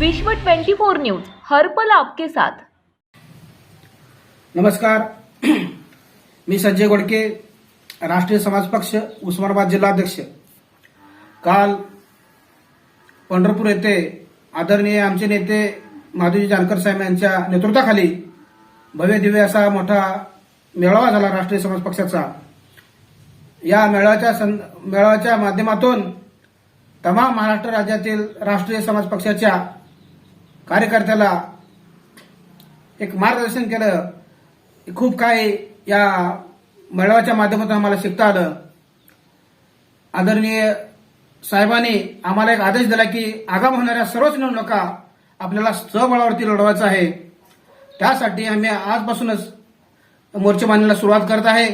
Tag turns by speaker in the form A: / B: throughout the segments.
A: विश्व 24 न्यूज हर पल आपके साथ।
B: नमस्कार, मी संजय गोडके, राष्ट्रीय समाज पक्ष उस्मानाबाद जिल्हाध्यक्ष। काल पंढरपूर येथे आदरणीय आमचे नेते माधवजी जानकर साहेब यांच्या नेतृत्वाखाली भव्य दिव्य असा मोठा मेळावा झाला राष्ट्रीय समाज पक्षाचा। या मेळाव्याच्या माध्यमातून तमाम महाराष्ट्र राज्यातील राष्ट्रीय समाज पक्षाच्या कार्यकर्त्याला एक मार्गदर्शन केलं। खूप काही या मेळाव्याच्या माध्यमातून आम्हाला शिकता आलं। आदरणीय साहेबांनी आम्हाला एक आदेश दिला की आगामी होणाऱ्या सर्वच निवडणुका आपल्याला स्वबळावरती लढवायचं आहे। त्यासाठी आम्ही आजपासूनच मोर्चे बांधण्याला सुरुवात करत आहे।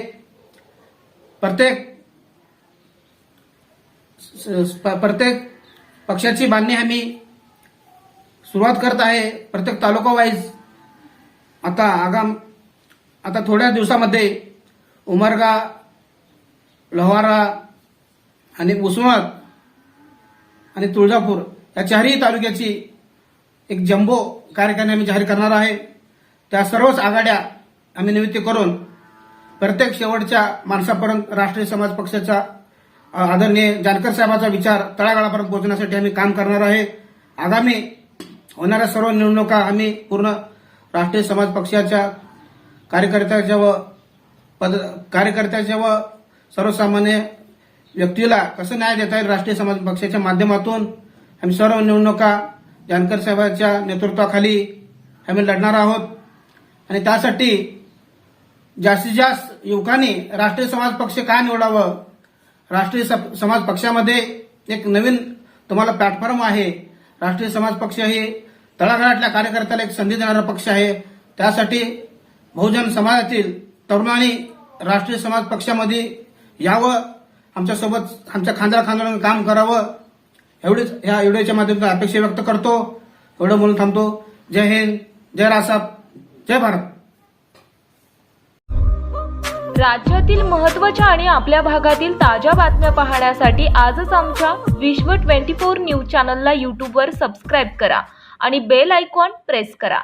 B: प्रत्येक पक्षाची बांधणी आम्ही सुरुवात करत आहे। प्रत्येक तालुका वाईज आता थोड्या दिवसामध्ये उमरगा, लोहारा आणि उस्मानाबाद आणि तुळजापूर या चारही तालुक्याची एक जम्बो कार्यक्रम आम्ही जाहीर करणार आहे। त्या सर्वच आघाड्या आम्ही नियुक्ती करून प्रत्येक शेवटच्या माणसापर्यंत राष्ट्रीय समाज पक्षाचा आदरणीय जानकर साहेबांचा विचार तळागाळापर्यंत पोहोचण्यासाठी आम्ही काम करणार आहे। आगामी होणाऱ्या सर्व निवडणुका आम्ही पूर्ण राष्ट्रीय समाज पक्षाच्या कार्यकर्त्याच्या व सर्वसामान्य व्यक्तीला कसं न्याय देता येईल राष्ट्रीय समाज पक्षाच्या माध्यमातून आम्ही सर्व निवडणुका जानकर साहेबांच्या नेतृत्वाखाली आम्ही लढणार आहोत। आणि त्यासाठी जास्तीत जास्त युवकांनी राष्ट्रीय समाज पक्ष का निवडावं। राष्ट्रीय समाज पक्षामध्ये एक नवीन तुम्हाला प्लॅटफॉर्म आहे। राष्ट्रीय समाज पक्ष हे तळागाळातल्या कार्यकर्त्याला एक संधी देणारा पक्ष आहे। त्यासाठी बहुजन समाजातील तरुणांनी राष्ट्रीय समाज पक्षामध्ये यावं, आमच्यासोबत आमच्या खांद्याला काम करावं, एवढीच या व्हिडिओच्या माध्यमातून अपेक्षा व्यक्त करतो। एवढं बोलून थांबतो। जय हिंद, जय रासाप, जय भारत।
A: राज्यातील महत्त्वाच्या आणि आपल्या भागातील ताज्या बातम्या पाहण्यासाठी आजच आमच्या विश्व 24 न्यूज चॅनलला यूट्यूबवर सबस्क्राईब करा आणि बेल आयकॉन प्रेस करा।